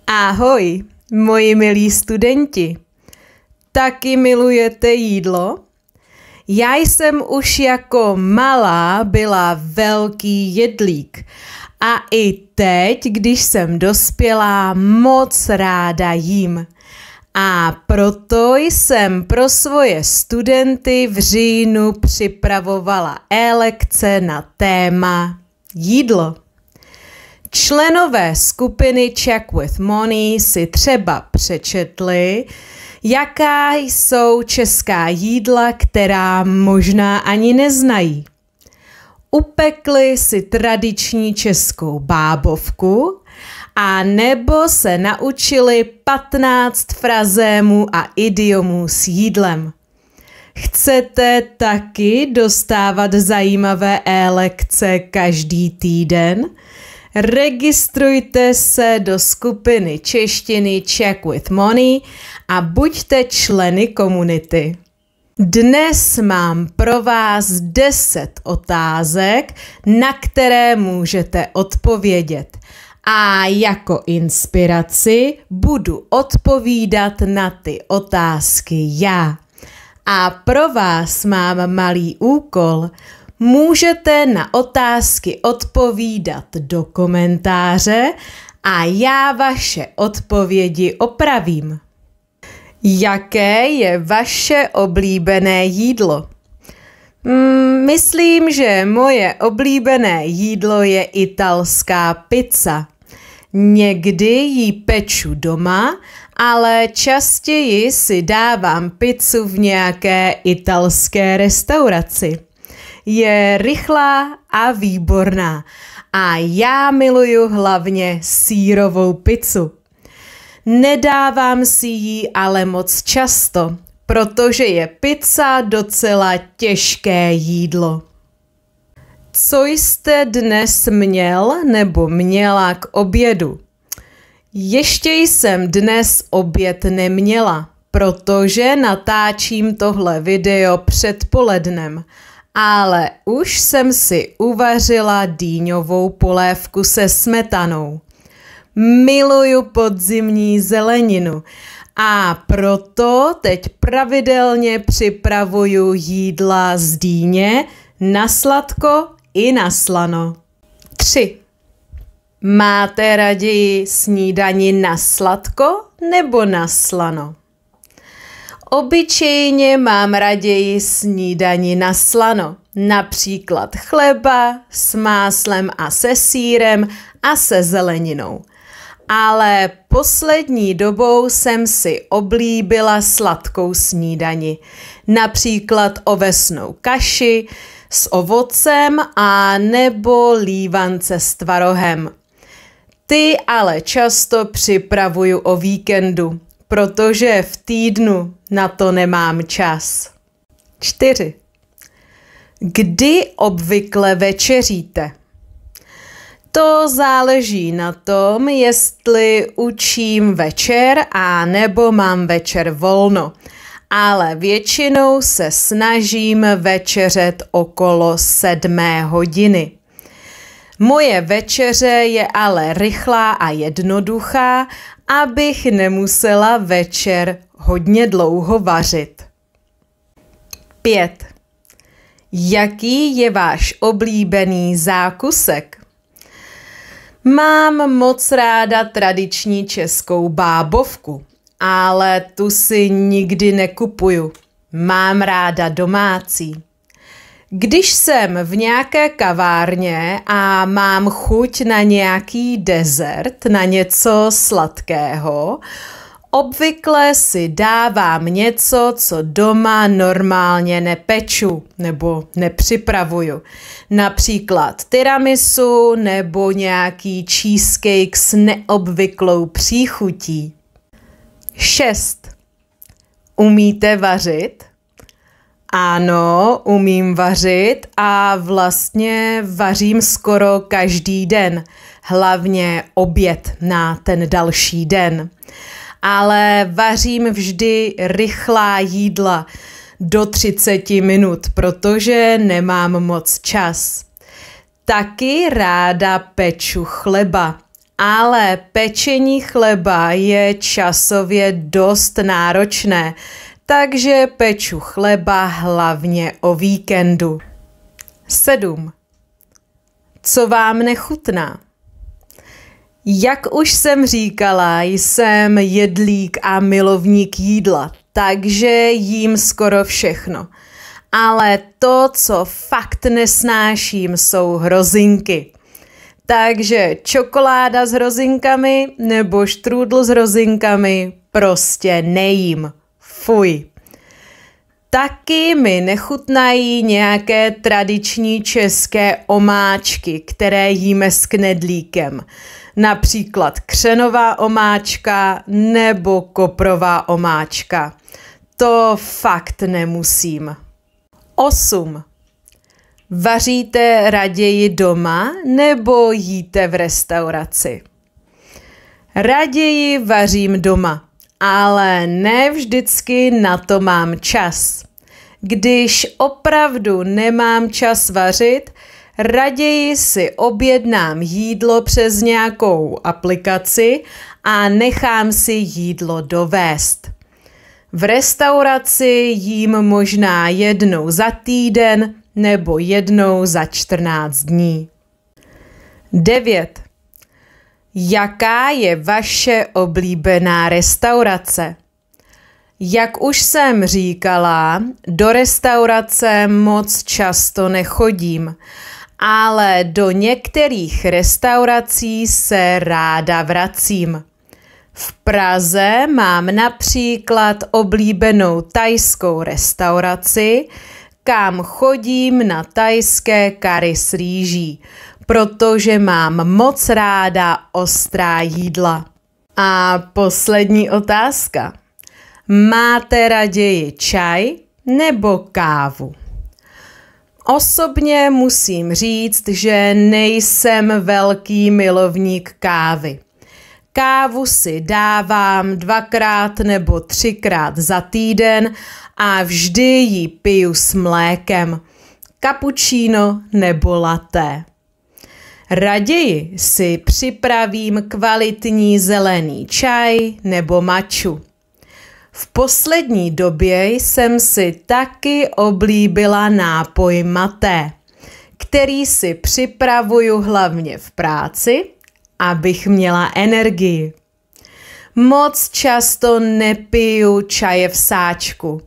Ahoj, moji milí studenti. Taky milujete jídlo? Já jsem už jako malá byla velký jedlík a i teď, když jsem dospělá, moc ráda jím. A proto jsem pro svoje studenty v říjnu připravovala e-lekce na téma jídlo. Členové skupiny Check with Moni si třeba přečetli, jaká jsou česká jídla, která možná ani neznají. Upekli si tradiční českou bábovku a nebo se naučili 15 frazémů a idiomů s jídlem. Chcete taky dostávat zajímavé e-lekce každý týden? Registrujte se do skupiny češtiny Check with Moni a buďte členy komunity. Dnes mám pro vás 10 otázek, na které můžete odpovědět. A jako inspiraci budu odpovídat na ty otázky já. A pro vás mám malý úkol. Můžete na otázky odpovídat do komentáře a já vaše odpovědi opravím. Jaké je vaše oblíbené jídlo? Myslím, že moje oblíbené jídlo je italská pizza. Někdy ji peču doma, ale častěji si dávám pizzu v nějaké italské restauraci. Je rychlá a výborná a já miluju hlavně sýrovou pizzu. Nedávám si ji ale moc často, protože je pizza docela těžké jídlo. Co jste dnes měl nebo měla k obědu? Ještě jsem dnes oběd neměla, protože natáčím tohle video předpolednem, ale už jsem si uvařila dýňovou polévku se smetanou. Miluju podzimní zeleninu a proto teď pravidelně připravuju jídla z dýně na sladko i na slano. 3. Máte raději snídani na sladko nebo na slano? Obyčejně mám raději snídani na slano, například chleba s máslem a se sýrem a se zeleninou. Ale poslední dobou jsem si oblíbila sladkou snídani, například ovesnou kaši s ovocem a nebo lívance s tvarohem. Ty ale často připravuju o víkendu, protože v týdnu na to nemám čas. 4. Kdy obvykle večeříte? To záleží na tom, jestli učím večer a nebo mám večer volno, ale většinou se snažím večeřet okolo 7 hodiny. Moje večeře je ale rychlá a jednoduchá, abych nemusela večer hodně dlouho vařit. 5. Jaký je váš oblíbený zákusek? Mám moc ráda tradiční českou bábovku, ale tu si nikdy nekupuju. Mám ráda domácí. Když jsem v nějaké kavárně a mám chuť na nějaký dezert, na něco sladkého, obvykle si dávám něco, co doma normálně nepeču nebo nepřipravuju. Například tiramisu nebo nějaký cheesecake s neobvyklou příchutí. 6. Umíte vařit? Ano, umím vařit a vlastně vařím skoro každý den, hlavně oběd na ten další den. Ale vařím vždy rychlá jídla do 30 minut, protože nemám moc čas. Taky ráda peču chleba, ale pečení chleba je časově dost náročné, takže peču chleba hlavně o víkendu. 7. Co vám nechutná? Jak už jsem říkala, jsem jedlík a milovník jídla, takže jím skoro všechno. Ale to, co fakt nesnáším, jsou hrozinky. Takže čokoláda s hrozinkami nebo štrůdl s hrozinkami prostě nejím. Fuj. Taky mi nechutnají nějaké tradiční české omáčky, které jíme s knedlíkem. Například křenová omáčka nebo koprová omáčka. To fakt nemusím. 8. Vaříte raději doma nebo jíte v restauraci? Raději vařím doma, ale ne vždycky na to mám čas. Když opravdu nemám čas vařit, raději si objednám jídlo přes nějakou aplikaci a nechám si jídlo dovést. V restauraci jím možná jednou za týden nebo jednou za 14 dní. 9. Jaká je vaše oblíbená restaurace? Jak už jsem říkala, do restaurace moc často nechodím, ale do některých restaurací se ráda vracím. V Praze mám například oblíbenou thajskou restauraci, kam chodím na thajské curry s rýží, protože mám moc ráda ostrá jídla. A poslední otázka. Máte raději čaj nebo kávu? Osobně musím říct, že nejsem velký milovník kávy. Kávu si dávám 2x nebo 3x za týden a vždy ji piju s mlékem. Cappuccino nebo latte. Raději si připravím kvalitní zelený čaj nebo matchu. V poslední době jsem si taky oblíbila nápoj maté, který si připravuju hlavně v práci, abych měla energii. Moc často nepiju čaje v sáčku.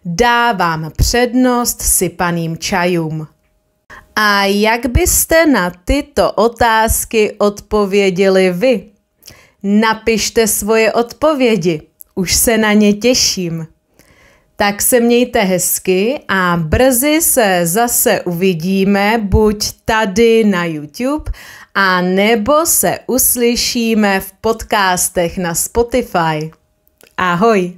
Dávám přednost sypaným čajům. A jak byste na tyto otázky odpověděli vy? Napište svoje odpovědi, už se na ně těším. Tak se mějte hezky a brzy se zase uvidíme buď tady na YouTube, a nebo se uslyšíme v podcastech na Spotify. Ahoj!